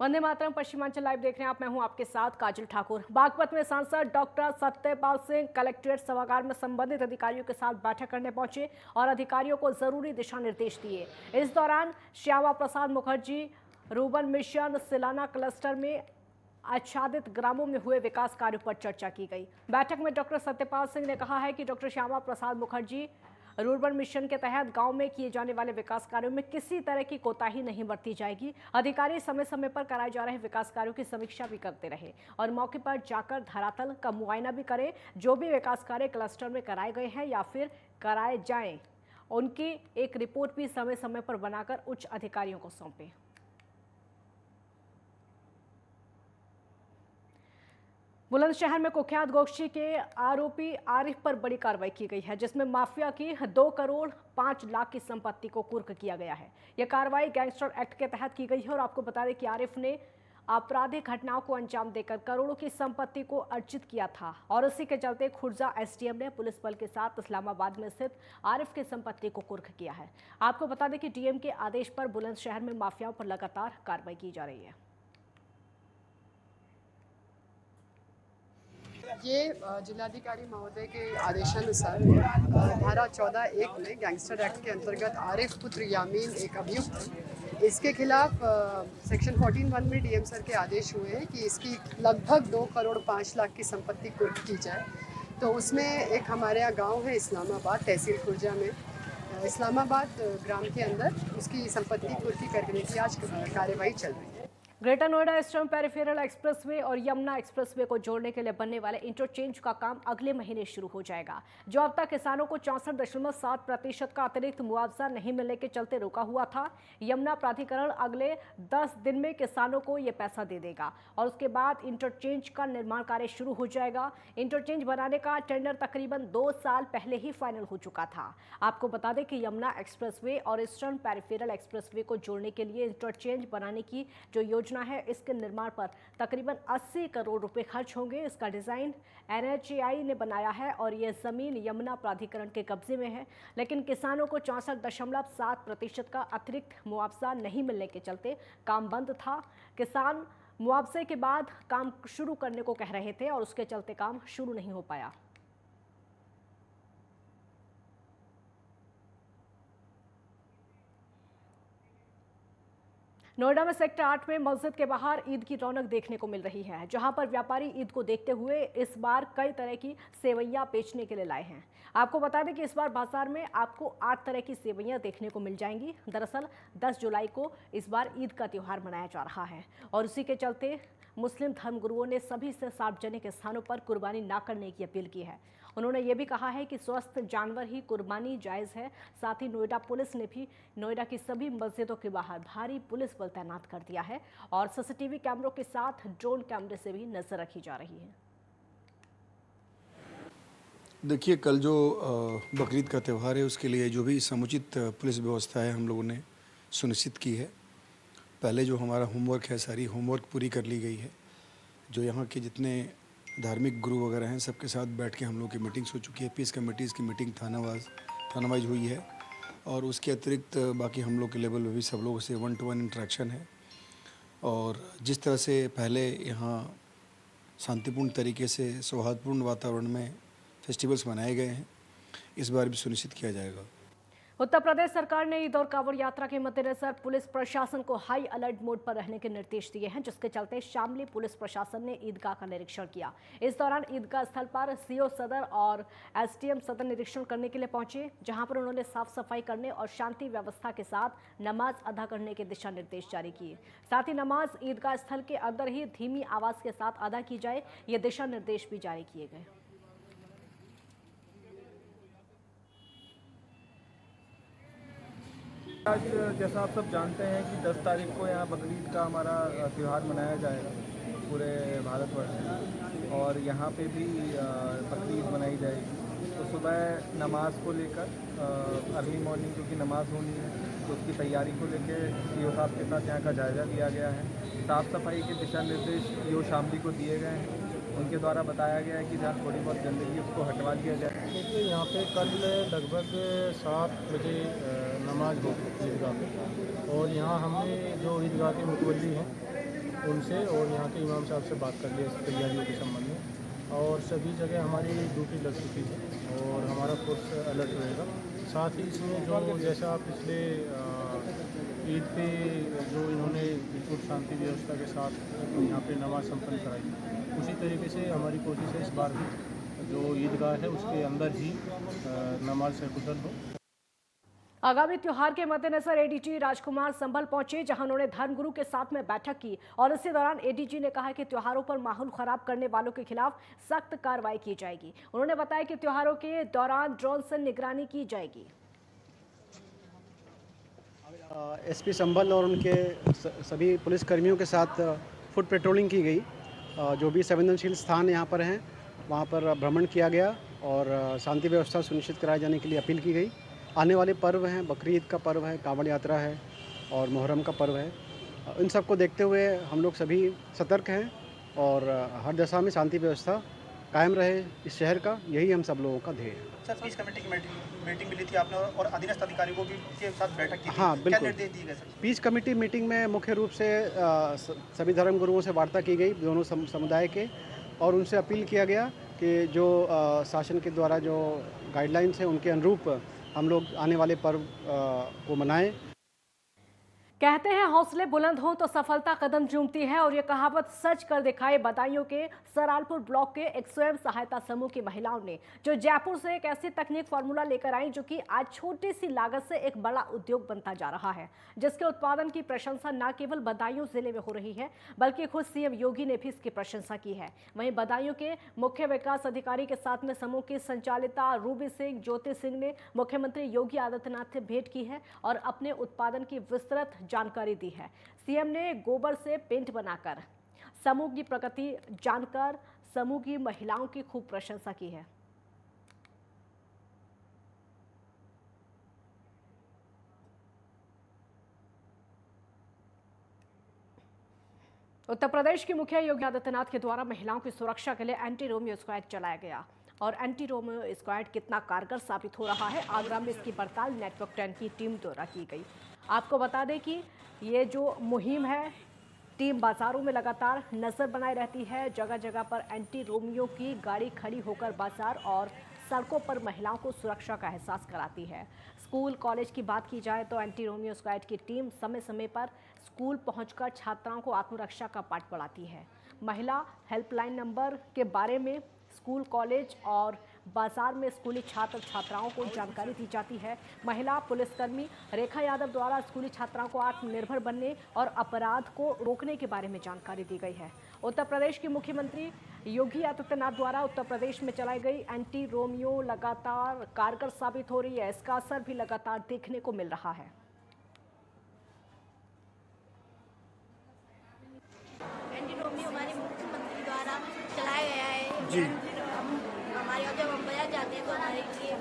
Vande Mataram. Paschimanchal live देख रहे हैं आप, मैं हूं आपके साथ काजल ठाकुर। बागपत में सांसद डॉक्टर सत्यपाल सिंह कलेक्ट्रेट सभागार में संबंधित अधिकारियों के साथ बैठक करने पहुंचे और अधिकारियों को जरूरी दिशा निर्देश दिए। इस दौरान Shyama Prasad Mukherjee Ruben mission सिलाना cluster में आच्छादित ग्रामों में हुए विकास कार्यों पर चर्चा की गई। बैठक में डॉक्टर सत्यपाल सिंह ने कहा है कि doctor Shyama Prasad Mukherjee rurban mission के तहत गांव में किए जाने वाले विकास कार्यों में किसी तरह की कोताही नहीं बरती जाएगी। अधिकारी समय समय पर कराए जा रहे विकास कार्यों की समीक्षा भी करते रहे और मौके पर जाकर धरातल का मुआयना भी करें। जो भी विकास कार्य क्लस्टर में कराए गए हैं या फिर कराए जाएं, उनकी एक रिपोर्ट भी समय समय पर बनाकर उच्च अधिकारियों को सौंपें। बुलंदशहर में कुख्यात गोकशी के आरोपी आरिफ पर बड़ी कार्रवाई की गई है, जिसमें माफिया की 2 करोड़ 5 लाख की संपत्ति को कुर्क किया गया है। यह कार्रवाई गैंगस्टर एक्ट के तहत की गई है और आपको बता दें कि आरिफ ने आपराधिक घटनाओं को अंजाम देकर करोड़ों की संपत्ति को अर्जित किया था और इसी के चलते खुर्जा एसडीएम ने पुलिस बल के साथ इस्लामाबाद में स्थित आरिफ की संपत्ति को कुर्क किया है। आपको बता दें कि डीएम के आदेश पर बुलंदशहर में माफियाओं पर लगातार कार्रवाई की जा रही है। ये जिलाधिकारी महोदय के आदेशानुसार धारा 14(1) में गैंगस्टर एक्ट के अंतर्गत आरिफ पुत्र यामीन एक अभियुक्त, इसके खिलाफ सेक्शन 14(1) में डीएम सर के आदेश हुए हैं कि इसकी लगभग 2 करोड़ 5 लाख की संपत्ति कुर्क की जाए। तो उसमें एक हमारे यहाँ गांव है इस्लामाबाद, तहसील खुर्जा में इस्लामाबाद ग्राम के अंदर उसकी संपत्ति कुर्की करने की आज कार्यवाही चल रही है। Greater Noida eastern peripheral expressway और यमुना एक्सप्रेसवे को जोड़ने के लिए बनने वाले इंटरचेंज का काम अगले महीने शुरू हो जाएगा। जो अब तक किसानों को 64.7% का अतिरिक्त मुआवजा नहीं मिलने के चलते रुका हुआ था, यमुना प्राधिकरण अगले 10 दिन में किसानों को ये पैसा दे देगा और उसके बाद इंटरचेंज का निर्माण कार्य शुरू हो जाएगा। इंटरचेंज बनाने का टेंडर तकरीबन 2 साल पहले ही फाइनल हो चुका था। आपको बता दें कि यमुना एक्सप्रेसवे और ईस्टर्न पेरिफेरल एक्सप्रेसवे को जोड़ने के लिए इंटरचेंज बनाने की जो योजना है, इसके निर्माण पर तकरीबन 80 करोड़ रुपए खर्च होंगे। इसका डिजाइन एनएचएआई ने बनाया है और यह जमीन यमुना प्राधिकरण के कब्जे में है, लेकिन किसानों को 64.7% का अतिरिक्त मुआवजा नहीं मिलने के चलते काम बंद था। किसान मुआवजे के बाद काम शुरू करने को कह रहे थे और उसके चलते काम शुरू नहीं हो पाया। नोएडा में सेक्टर 8 में मस्जिद के बाहर ईद की रौनक देखने को मिल रही है, जहां पर व्यापारी ईद को देखते हुए इस बार कई तरह की सेवैयां बेचने के लिए लाए हैं। आपको बता दें कि इस बार बाजार में आपको 8 तरह की सेवैयां देखने को मिल जाएंगी। दरअसल 10 जुलाई को इस बार ईद का त्यौहार मनाया जा रहा है और उसी के चलते मुस्लिम धर्मगुरुओं ने सभी से सार्वजनिक स्थानों पर कुर्बानी न करने की अपील की है। उन्होंने ये भी कहा है कि स्वस्थ जानवर ही कुर्बानी जायज़ है। साथ ही नोएडा पुलिस ने भी नोएडा की सभी मस्जिदों के बाहर भारी पुलिस बल तैनात कर दिया है और सीसीटीवी कैमरों के साथ ड्रोन कैमरे से भी नजर रखी जा रही है। देखिए, कल जो बकरीद का त्यौहार है, उसके लिए जो भी समुचित पुलिस व्यवस्था है हम लोगों ने सुनिश्चित की है। पहले जो हमारा होमवर्क है, सारी होमवर्क पूरी कर ली गई है। जो यहाँ के जितने धार्मिक गुरु वगैरह हैं, सबके साथ बैठ के हम लोग की मीटिंग्स हो चुकी है। पीस कमेटीज़ की मीटिंग थाना वाइज हुई है और उसके अतिरिक्त बाकी हम लोग के लेवल में भी सब लोगों से 1-to-1 इंटरेक्शन है। और जिस तरह से पहले यहाँ शांतिपूर्ण तरीके से सौहार्दपूर्ण वातावरण में फेस्टिवल्स मनाए गए हैं, इस बार भी सुनिश्चित किया जाएगा। उत्तर प्रदेश सरकार ने ईद और कांवड़ यात्रा के मद्देनजर पुलिस प्रशासन को हाई अलर्ट मोड पर रहने के निर्देश दिए हैं, जिसके चलते शामली पुलिस प्रशासन ने ईदगाह का निरीक्षण किया। इस दौरान ईदगाह स्थल पर सीओ सदर और एसडीएम सदर निरीक्षण करने के लिए पहुंचे, जहां पर उन्होंने साफ सफाई करने और शांति व्यवस्था के साथ नमाज अदा करने के दिशा निर्देश जारी किए। साथ ही नमाज ईदगाह स्थल के अंदर ही धीमी आवाज के साथ अदा की जाए, ये दिशा निर्देश भी जारी किए गए। आज जैसा आप सब जानते हैं कि 10 तारीख को यहाँ बकरीद का हमारा त्यौहार मनाया जाएगा पूरे भारतवर्ष में और यहाँ पे भी बकरीद मनाई जाएगी। तो सुबह नमाज को लेकर अर्ली मॉर्निंग क्योंकि नमाज होनी है, तो उसकी तैयारी को लेकर सीओ साहब के साथ यहाँ का जायज़ा लिया गया है। साफ़ सफाई के दिशा निर्देश सीओ शामली को दिए गए हैं। उनके द्वारा बताया गया है कि जहाँ थोड़ी बहुत गंदगी उसको हटवा दिया जाए। देखिए, यहाँ पे कल लगभग 7 बजे नमाज होगी ईदगाह पे और यहाँ हमने जो ईदगाह के मुतवल्ली हैं उनसे और यहाँ के इमाम साहब से बात कर लिया इस तैयारियों के संबंध में, और सभी जगह हमारी ड्यूटी लग चुकी है और हमारा फोर्स अलर्ट रहेगा। साथ ही इसमें जो जैसा पिछले ईद पे जो इन्होंने बिल्कुल शांति व्यवस्था के साथ यहाँ पे नमाज संपन्न कराई, उसी तरीके से हमारी कोशिश है इस बार भी जो ईदगाह है उसके अंदर ही नमाज सकुशल हो। आगामी त्योहार के मद्देनजर एडीजी राजकुमार संभल पहुंचे, जहां उन्होंने धर्मगुरु के साथ में बैठक की और इसी दौरान एडीजी ने कहा कि त्योहारों पर माहौल खराब करने वालों के खिलाफ सख्त कार्रवाई की जाएगी। उन्होंने बताया कि त्योहारों के दौरान ड्रोन से निगरानी की जाएगी। एसपी संभल और उनके सभी पुलिसकर्मियों के साथ फुट पेट्रोलिंग की गई। जो भी संवेदनशील स्थान यहाँ पर हैं वहाँ पर भ्रमण किया गया और शांति व्यवस्था सुनिश्चित कराए जाने के लिए अपील की गई। आने वाले पर्व हैं, बकरीद का पर्व है, कांवड़ यात्रा है और मुहर्रम का पर्व है। इन सब को देखते हुए हम लोग सभी सतर्क हैं और हर दशा में शांति व्यवस्था कायम रहे इस शहर का, यही हम सब लोगों का ध्येय है। सर, पीस कमेटी की मीटिंग मिली थी आपने और अधीनस्थ अधिकारियों को भी के साथ बैठक की थी। हाँ, बिल्कुल। क्या निर्देश दिए गए सर? पीस कमेटी मीटिंग में मुख्य रूप से सभी धर्म गुरुओं से वार्ता की गई, दोनों समुदाय के, और उनसे अपील किया गया कि जो शासन के द्वारा जो गाइडलाइंस हैं उनके अनुरूप हम लोग आने वाले पर्व को मनाएं। कहते हैं हौसले बुलंद हों तो सफलता कदम चूमती है, और ये कहावत सच कर दिखाए बदायूं के सरालपुर ब्लॉक के एक स्वयं सहायता समूह की महिलाओं ने, जो जयपुर से एक ऐसी तकनीक फार्मूला लेकर आई जो कि आज छोटी सी लागत से एक बड़ा उद्योग बनता जा रहा है, जिसके उत्पादन की प्रशंसा न केवल बदायूं जिले में हो रही है बल्कि खुद सीएम योगी ने भी इसकी प्रशंसा की है। वहीं बदायूं के मुख्य विकास अधिकारी के साथ में समूह की संचालिका रूबी सिंह ज्योति सिंह ने मुख्यमंत्री योगी आदित्यनाथ से भेंट की है और अपने उत्पादन की विस्तृत जानकारी दी है। सीएम ने गोबर से पेंट बनाकर समूह की प्रगति जानकर समूह की महिलाओं की खूब प्रशंसा की है। उत्तर प्रदेश के मुखिया योगी आदित्यनाथ के द्वारा महिलाओं की सुरक्षा के लिए एंटी रोमियो स्क्वाड चलाया गया, और एंटी रोमियो स्क्वाड कितना कारगर साबित हो रहा है, आगरा में इसकी पड़ताल नेटवर्क 10 की टीम द्वारा की गई। आपको बता दें कि ये जो मुहिम है, टीम बाजारों में लगातार नजर बनाए रहती है। जगह जगह पर एंटी रोमियो की गाड़ी खड़ी होकर बाजार और सड़कों पर महिलाओं को सुरक्षा का एहसास कराती है। स्कूल कॉलेज की बात की जाए तो एंटी रोमियो स्क्वाड की टीम समय समय पर स्कूल पहुंचकर छात्राओं को आत्मरक्षा का पाठ पढ़ाती है। महिला हेल्पलाइन नंबर के बारे में स्कूल कॉलेज और बाजार में स्कूली छात्र छात्राओं को जानकारी दी जाती है। महिला पुलिसकर्मी रेखा यादव द्वारा स्कूली छात्राओं को आत्मनिर्भर बनने और अपराध को रोकने के बारे में जानकारी दी गई है। उत्तर प्रदेश के मुख्यमंत्री योगी आदित्यनाथ द्वारा उत्तर प्रदेश में चलाई गई एंटी रोमियो लगातार कारगर साबित हो रही है। इसका असर भी लगातार देखने को मिल रहा है। एंटी रोमियो हमारे मुख्यमंत्री द्वारा चलाया गया है जी। हमारे और जब हम बाजार जाते हैं तो हमारे लिए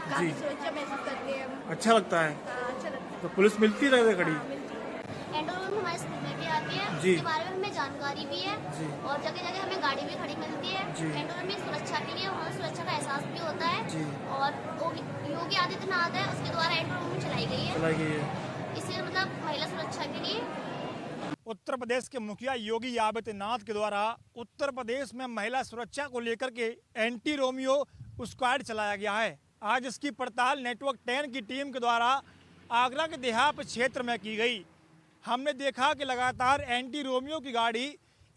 काफी सुरक्षा महसूस करते हैं हम। अच्छा लगता है। अच्छा लगता है। तो पुलिस मिलती रहे खड़ी। एंटी रोमियो हमारे स्कूल में भी आती है, जी। इसके बारे में हमें जानकारी भी है जी। और जगह जगह हमें गाड़ी भी खड़ी मिलती है। जी। एंटी रोमियो सुरक्षा के लिए हमें सुरक्षा का एहसास भी होता है। जी। और योगी आदित्यनाथ है उसके द्वारा एंटी रोमियो चलाई गई है, इससे मतलब महिला सुरक्षा के लिए। उत्तर प्रदेश के मुखिया योगी आदित्यनाथ के द्वारा उत्तर प्रदेश में महिला सुरक्षा को लेकर के एंटी रोमियो स्क्वाड चलाया गया है। आज इसकी पड़ताल नेटवर्क 10 की टीम के द्वारा आगरा के देहात क्षेत्र में की गई। हमने देखा कि लगातार एंटी रोमियो की गाड़ी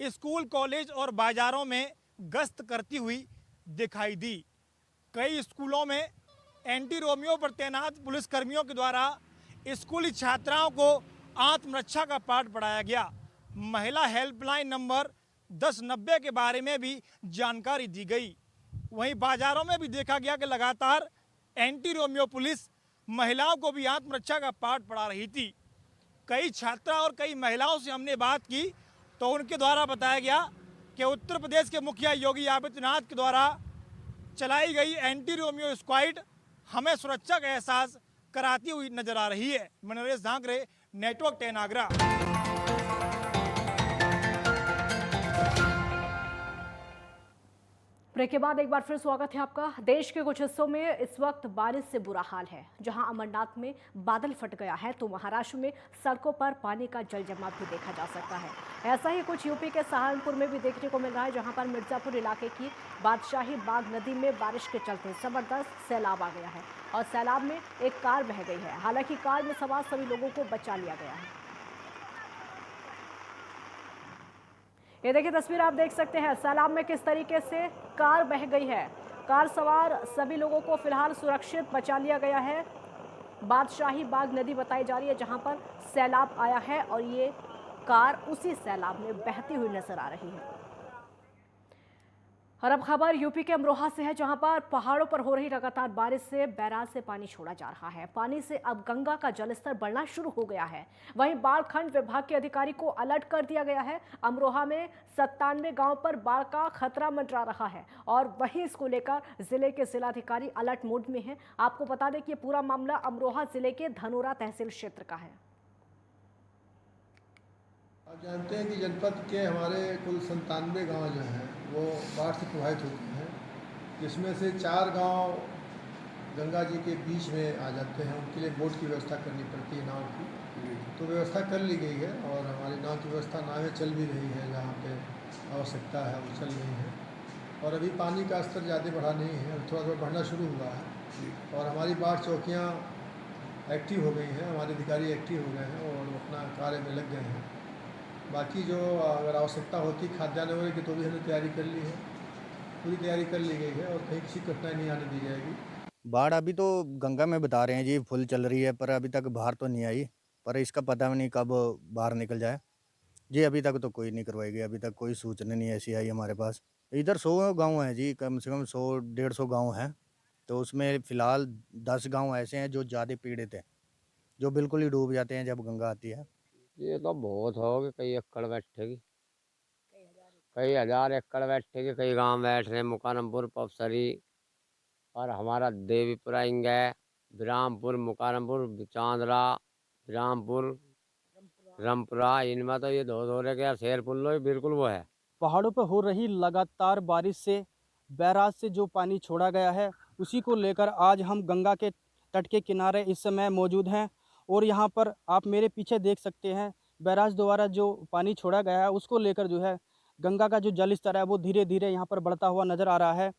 स्कूल कॉलेज और बाजारों में गश्त करती हुई दिखाई दी। कई स्कूलों में एंटी रोमियो पर तैनात पुलिसकर्मियों के द्वारा स्कूली छात्राओं को आत्मरक्षा का पाठ पढ़ाया गया। महिला हेल्पलाइन नंबर 1090 के बारे में भी जानकारी दी गई। वहीं बाजारों में भी देखा गया कि लगातार एंटी रोमियो पुलिस महिलाओं को भी आत्मरक्षा का पाठ पढ़ा रही थी। कई छात्रा और कई महिलाओं से हमने बात की तो उनके द्वारा बताया गया कि उत्तर प्रदेश के मुखिया योगी आदित्यनाथ के द्वारा चलाई गई एंटी रोमियो स्क्वाड हमें सुरक्षा का एहसास कराती हुई नजर आ रही है। मनोरेश झांकरे, नेटवर्क 10 आगरा। ब्रेक के बाद एक बार फिर स्वागत है आपका। देश के कुछ हिस्सों में इस वक्त बारिश से बुरा हाल है। जहां अमरनाथ में बादल फट गया है तो महाराष्ट्र में सड़कों पर पानी का जल जमाव भी देखा जा सकता है। ऐसा ही कुछ यूपी के सहारनपुर में भी देखने को मिल रहा है, जहां पर मिर्जापुर इलाके की बादशाही बाग नदी में बारिश के चलते जबरदस्त सैलाब आ गया है और सैलाब में एक कार बह गई है। हालांकि कार में सवार सभी लोगों को बचा लिया गया है। ये देखिए तस्वीर आप देख सकते हैं, सैलाब में किस तरीके से कार बह गई है। कार सवार सभी लोगों को फिलहाल सुरक्षित बचा लिया गया है। बादशाही बाग नदी बताई जा रही है जहां पर सैलाब आया है और ये कार उसी सैलाब में बहती हुई नजर आ रही है। और अब खबर यूपी के अमरोहा से है, जहां पर पहाड़ों पर हो रही लगातार बारिश से बैराज से पानी छोड़ा जा रहा है। पानी से अब गंगा का जलस्तर बढ़ना शुरू हो गया है। वहीं बाढ़ खंड विभाग के अधिकारी को अलर्ट कर दिया गया है। अमरोहा में 97 गांव पर बाढ़ का खतरा मंडरा रहा है और वहीं इसको लेकर जिले के जिलाधिकारी अलर्ट मोड में हैं। आपको बता दें कि ये पूरा मामला अमरोहा जिले के धनोरा तहसील क्षेत्र का है। आप जानते हैं कि जनपद के हमारे कुल 97 गांव जो हैं वो बाढ़ से प्रभावित हो चुके हैं, जिसमें से 4 गांव गंगा जी के बीच में आ जाते हैं। उनके लिए बोट की व्यवस्था करनी पड़ती है, नाव की। तो व्यवस्था कर ली गई है और हमारी नाव की व्यवस्था नावें चल भी रही है, जहाँ पे आवश्यकता है वो चल रही है। और अभी पानी का स्तर ज़्यादा बढ़ा नहीं है, थोड़ा थोड़ा बढ़ना शुरू हुआ है और हमारी बाढ़ चौकियाँ एक्टिव हो गई हैं, हमारे अधिकारी एक्टिव हो गए हैं और अपना कार्य में लग गए हैं। बाकी जो अगर आवश्यकता होती खाद्यान्न वगैरह की तो भी हमने तैयारी कर ली है, पूरी तैयारी कर ली गई है और कहीं किसी कठिनाई नहीं आने दी जाएगी। बाढ़ अभी तो गंगा में बता रहे हैं जी फुल चल रही है, पर अभी तक बाहर तो नहीं आई, पर इसका पता नहीं कब बाहर निकल जाए जी। अभी तक तो कोई नहीं करवाई गई, अभी तक कोई सूचना नहीं ऐसी आई हमारे पास। इधर 100 गांव हैं जी, कम से कम 100-150 गांव हैं, तो उसमें फ़िलहाल 10 गांव ऐसे हैं जो ज़्यादा पीड़ित हैं, जो बिल्कुल ही डूब जाते हैं जब गंगा आती है। ये तो बहुत होगी, कई एकड़ बैठेगी, कई हजार एकड़ बैठेगी। कई गांव बैठ रहे हैं, मुकारमपुर, पवसरी और हमारा देवीपुरा इंगे, बिरामपुर, मुकारमपुर, चांदरा, बिरामपुर, रमपुरा, इनमें तो ये धो रहे के शेरपुर लो बिल्कुल वो है। पहाड़ों पर हो रही लगातार बारिश से बैराज से जो पानी छोड़ा गया है उसी को लेकर आज हम गंगा के तट के किनारे इस समय मौजूद हैं और यहाँ पर आप मेरे पीछे देख सकते हैं बैराज द्वारा जो पानी छोड़ा गया है उसको लेकर जो है गंगा का जो जल स्तर है वो धीरे धीरे यहाँ पर बढ़ता हुआ नज़र आ रहा है।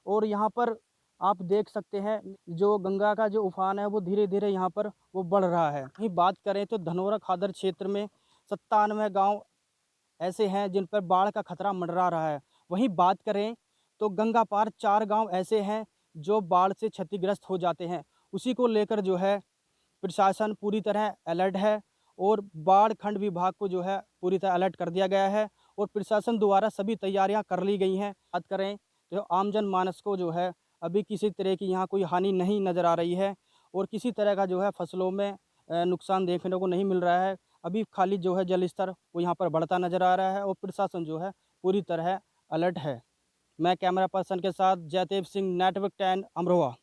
और यहाँ पर आप देख सकते हैं जो गंगा का जो उफान है वो धीरे धीरे यहाँ पर वो बढ़ रहा है। वहीं बात करें तो धनोरा खादर क्षेत्र में 97 गाँव ऐसे हैं जिन पर बाढ़ का खतरा मंडरा रहा है। वहीं बात करें तो गंगा पार 4 गाँव ऐसे हैं जो बाढ़ से क्षतिग्रस्त हो जाते हैं। उसी को लेकर जो है प्रशासन पूरी तरह अलर्ट है और बाढ़ खंड विभाग को जो है पूरी तरह अलर्ट कर दिया गया है और प्रशासन द्वारा सभी तैयारियां कर ली गई हैं। बात करें तो आमजन मानस को जो है अभी किसी तरह की यहाँ कोई हानि नहीं नज़र आ रही है और किसी तरह का जो है फसलों में नुकसान देखने को नहीं मिल रहा है। अभी खाली जो है जल स्तर वो यहाँ पर बढ़ता नज़र आ रहा है और प्रशासन जो है पूरी तरह अलर्ट है। मैं कैमरा पर्सन के साथ जयदेव सिंह, नेटवर्क 10, अमरोहा।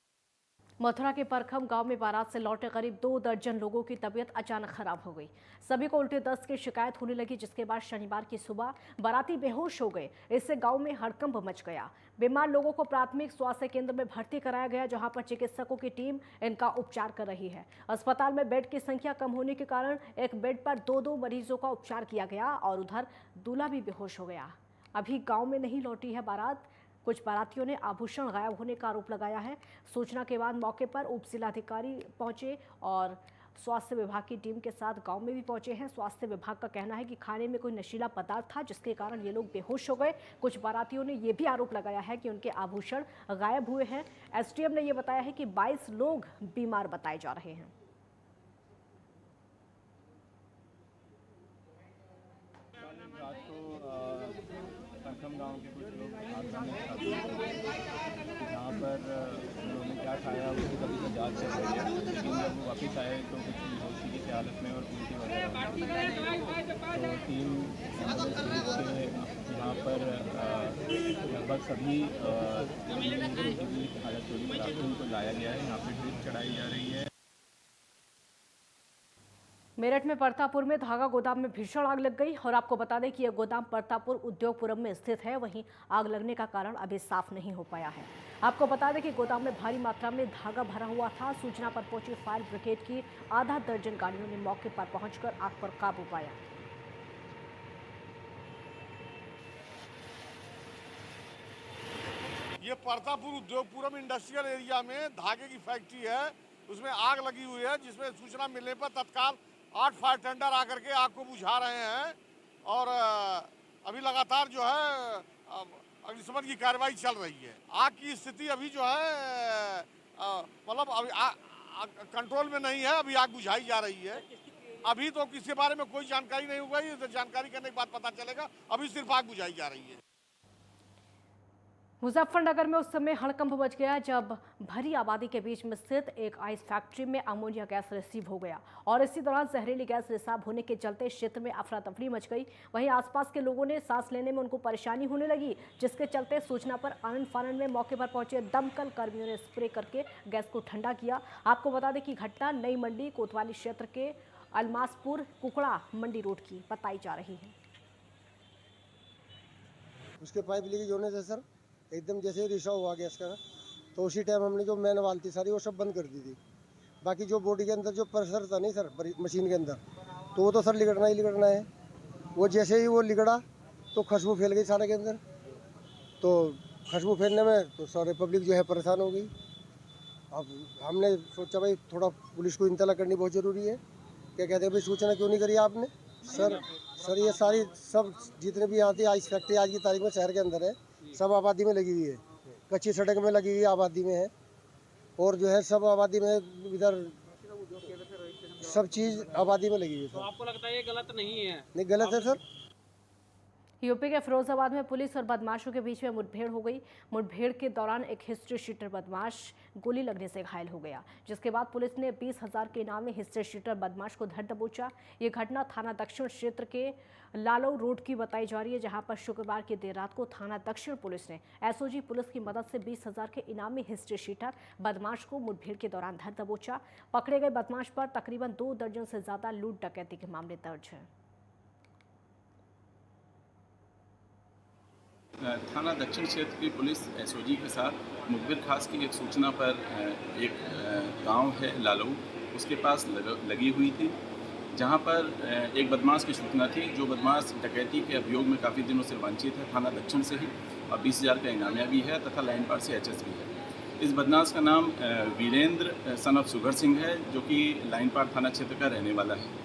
मथुरा के परखम गांव में बारात से लौटे करीब 2 दर्जन लोगों की तबीयत अचानक खराब हो गई। सभी को उल्टी दस्त की शिकायत होने लगी, जिसके बाद शनिवार की सुबह बाराती बेहोश हो गए। इससे गांव में हड़कंप मच गया। बीमार लोगों को प्राथमिक स्वास्थ्य केंद्र में भर्ती कराया गया, जहां पर चिकित्सकों की टीम इनका उपचार कर रही है। अस्पताल में बेड की संख्या कम होने के कारण एक बेड पर 2-2 मरीजों का उपचार किया गया और उधर दूल्हा भी बेहोश हो गया। अभी गाँव में नहीं लौटी है बारात। कुछ बारातियों ने आभूषण गायब होने का आरोप लगाया है। सूचना के बाद मौके पर उप जिलाधिकारी पहुंचे और स्वास्थ्य विभाग की टीम के साथ गांव में भी पहुंचे हैं। स्वास्थ्य विभाग का कहना है कि खाने में कोई नशीला पदार्थ था, जिसके कारण ये लोग बेहोश हो गए। कुछ बारातियों ने यह भी आरोप लगाया है कि उनके आभूषण गायब हुए हैं। एसडीएम ने यह बताया है कि 22 लोग बीमार बताए जा रहे हैं। परखम गांव के कुछ लोग यहाँ पर उन्होंने क्या खाया उसकी कभी तो जाँच चल रही है, लेकिन जब वो वापस आए तो कुछ बेहोशी की हालत में और उल्टी वगैरह तो टीम यहाँ पर लगभग सभी हालत थोड़ी खराब है, उनको लाया गया है। यहाँ पर ड्रिप चढ़ाई जा रही है। मेरठ में परतापुर में धागा गोदाम में भीषण आग लग गई और आपको बता दें कि यह गोदाम परतापुर उद्योगपुरम में स्थित है। वहीं आग लगने का कारण अभी साफ नहीं हो पाया है। आपको बता दें कि गोदाम में भारी मात्रा में धागा भरा हुआ था। सूचना पर पहुंची फायर ब्रिगेड की आधा दर्जन गाड़ियों ने मौके पर पहुंचकर आग पर काबू पाया। ये परतापुर उद्योगपुरम इंडस्ट्रियल एरिया में धागे की फैक्ट्री है, उसमें आग लगी हुई है, जिसमें सूचना मिलने पर तत्काल 8 फायर टेंडर आकर के आग को बुझा रहे हैं और अभी लगातार जो है अग्निशमन की कार्रवाई चल रही है। आग की स्थिति अभी जो है मतलब अभी कंट्रोल में नहीं है, अभी आग बुझाई जा रही है। अभी तो किसी बारे में कोई जानकारी नहीं हुई है, तो जानकारी करने के बाद पता चलेगा। अभी सिर्फ आग बुझाई जा रही है। मुजफ्फरनगर में उस समय हड़कंप मच गया जब भरी आबादी के बीच में स्थित एक आइस फैक्ट्री में अमोनिया गैस रिसीव हो गया और इसी दौरान जहरीली गैस रिसाव होने के चलते क्षेत्र में अफरा तफरी मच गई। वहीं आसपास के लोगों ने सांस लेने में उनको परेशानी होने लगी, जिसके चलते सूचना पर आनन फानन में मौके पर पहुंचे दमकल कर्मियों ने स्प्रे करके गैस को ठंडा किया। आपको बता दें कि घटना नई मंडी कोतवाली क्षेत्र के अलमासपुर कुकड़ा मंडी रोड की बताई जा रही है। उसके पाइप लीकेज होने से सर एकदम जैसे रिसाव हुआ गैस का, तो उसी टाइम हमने जो मैन वाल थी सारी वो सब बंद कर दी थी। बाकी जो बॉडी के अंदर जो प्रेशर था नहीं सर मशीन के अंदर, तो वो तो सर लिगड़ना ही लिगड़ना है। वो जैसे ही वो लिगड़ा तो खुशबू फैल गई सारे के अंदर। तो खुशबू फैलने में तो सारे पब्लिक जो है परेशान हो गई। अब हमने सोचा भाई थोड़ा पुलिस को इंतला करनी बहुत ज़रूरी है। क्या कहते हैं भाई, सूचना क्यों नहीं करी आपने? सर ये सारी सब जितने भी यहाँ थी आइस फैक्ट्री आज की तारीख में शहर के अंदर है, सब आबादी में लगी हुई है। कच्ची सड़क में लगी हुई आबादी में है और जो है सब आबादी में इधर सब चीज़ आबादी में लगी हुई है। तो आपको लगता है ये गलत नहीं है? नहीं गलत है सर। यूपी के फिरोजाबाद में पुलिस और बदमाशों के बीच में मुठभेड़ हो गई। मुठभेड़ के दौरान एक हिस्ट्री शीटर बदमाश गोली लगने से घायल हो गया, जिसके बाद पुलिस ने 20,000 के इनामी हिस्ट्री शीटर बदमाश को धर दबोचा। ये घटना थाना दक्षिण क्षेत्र के लालौ रोड की बताई जा रही है, जहां पर शुक्रवार की देर रात को थाना दक्षिण पुलिस ने एसओजी पुलिस की मदद से 20,000 के इनामी हिस्ट्री शीटर बदमाश को मुठभेड़ के दौरान धर दबोचा। पकड़े गए बदमाश पर तकरीबन 2 दर्जन से ज्यादा लूट डकैती के मामले दर्ज हैं। थाना दक्षिण क्षेत्र की पुलिस एसओजी के साथ मुखबिर खास की एक सूचना पर एक गांव है लालौ, उसके पास लगी हुई थी, जहां पर एक बदमाश की सूचना थी। जो बदमाश डकैती के अभियोग में काफ़ी दिनों से वंचित है थाना दक्षिण से ही, और 20,000 का इनामिया भी है तथा लाइन पार से एचएस भी है। इस बदमाश का नाम वीरेंद्र सन ऑफ सुगर सिंह है, जो कि लाइन पार थाना क्षेत्र का रहने वाला है।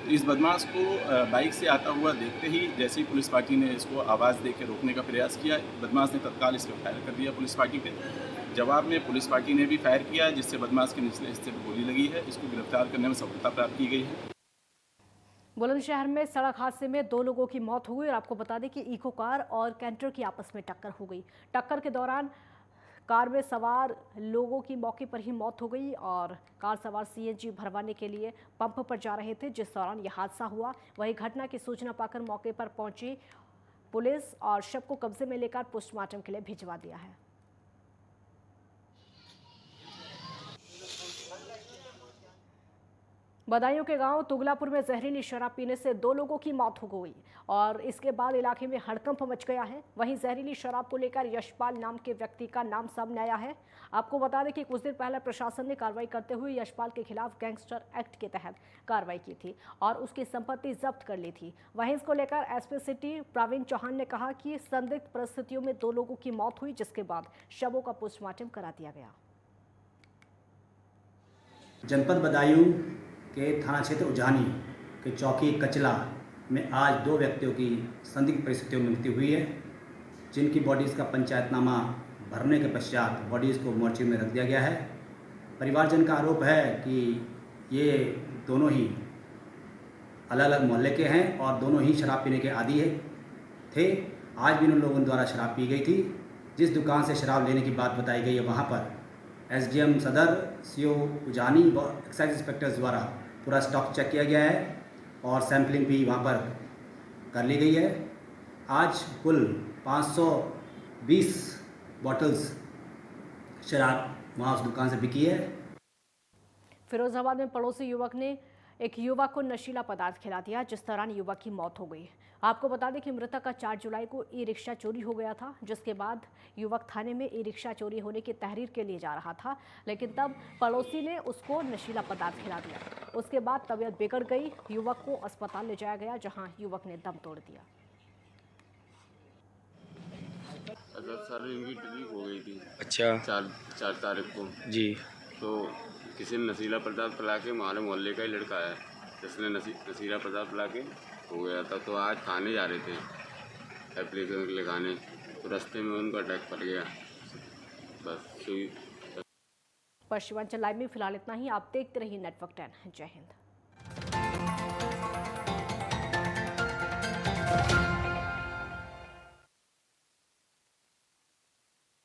इस बदमाश को बाइक से आता हुआ देखते ही जैसे ही पुलिस पार्टी ने इसको आवाज़ दे के रोकने का प्रयास किया, बदमाश ने तत्काल इस पर फायर कर दिया पुलिस पार्टी पे। जवाब में पुलिस पार्टी ने भी फायर किया, जिससे बदमाश के निचले हिस्से पर गोली लगी है। इसको गिरफ्तार करने में सफलता प्राप्त की गई है। बुलंदशहर में सड़क हादसे में 2 लोगों की मौत हो गई और आपको बता दें कि इको कार और कैंटर की आपस में टक्कर हो गई। टक्कर के दौरान कार में सवार लोगों की मौके पर ही मौत हो गई और कार सवार सीएनजी भरवाने के लिए पंप पर जा रहे थे, जिस दौरान यह हादसा हुआ। वहीं घटना की सूचना पाकर मौके पर पहुंची पुलिस और शव को कब्जे में लेकर पोस्टमार्टम के लिए भिजवा दिया है। बदायूं के गांव तुगलापुर में जहरीली शराब पीने से 2 लोगों की मौत हो गई और इसके बाद इलाके में हड़कंप मच गया है। वहीं जहरीली शराब को लेकर यशपाल नाम के व्यक्ति का नाम सामने आया है। आपको बता दें कि कुछ दिन पहले प्रशासन ने कार्रवाई करते हुए यशपाल के खिलाफ गैंगस्टर एक्ट के तहत कार्रवाई की थी और उसकी संपत्ति जब्त कर ली थी। वहीं इसको लेकर एसपी सिटी प्रवीण चौहान ने कहा कि संदिग्ध परिस्थितियों में 2 लोगों की मौत हुई, जिसके बाद शवों का पोस्टमार्टम करा दिया गया। जनपद बदायूं के थाना क्षेत्र उजानी के चौकी कचला में आज 2 व्यक्तियों की संदिग्ध परिस्थितियों में मृत्यु हुई है, जिनकी बॉडीज़ का पंचायतनामा भरने के पश्चात बॉडीज़ को मोर्चे में रख दिया गया है। परिवारजन का आरोप है कि ये दोनों ही अलग अलग मोहल्ले के हैं और दोनों ही शराब पीने के आदी थे। आज भी उन लोगों द्वारा शराब पी गई थी। जिस दुकान से शराब लेने की बात बताई गई है, वहाँ पर एसडीएम सदर, सीओ उजानी व एक्साइज इंस्पेक्टर्स द्वारा पूरा स्टॉक चेक किया गया है और सैंपलिंग भी वहाँ पर कर ली गई है। आज कुल 520 बॉटल्स शराब वहाँ उस दुकान से बिकी है। फिरोजाबाद में पड़ोसी युवक ने एक युवक को नशीला पदार्थ खिला दिया, जिस दौरान युवक की मौत हो गई। आपको बता दें कि मृतक का 4 जुलाई को ई रिक्शा चोरी हो गया था, जिसके बाद युवक थाने में ई रिक्शा चोरी होने की तहरीर के लिए जा रहा था, लेकिन तब पड़ोसी ने उसको नशीला पदार्थ खिला दिया। उसके बाद तबीयत बिगड़ गई, युवक को अस्पताल ले जाया गया, जहां युवक ने दम तोड़ दिया। सर इनकी ट्रिप हो गई थी। अच्छा। 4 तारीख को जी। तो किसी ने नशीला पदार्थ पिला के, हमारे मोहल्ले का ही लड़का है जिसने नशीला पदार्थ पिला के हो गया था। तो आज थाने जा रहे थे एप्लीकेशन लगाने, तो रास्ते में उनको अटैक पड़ गया। बस पश्चिमांचल लाइव में फिलहाल इतना ही। आप देखते रहिए नेटवर्क 10। जय हिंद।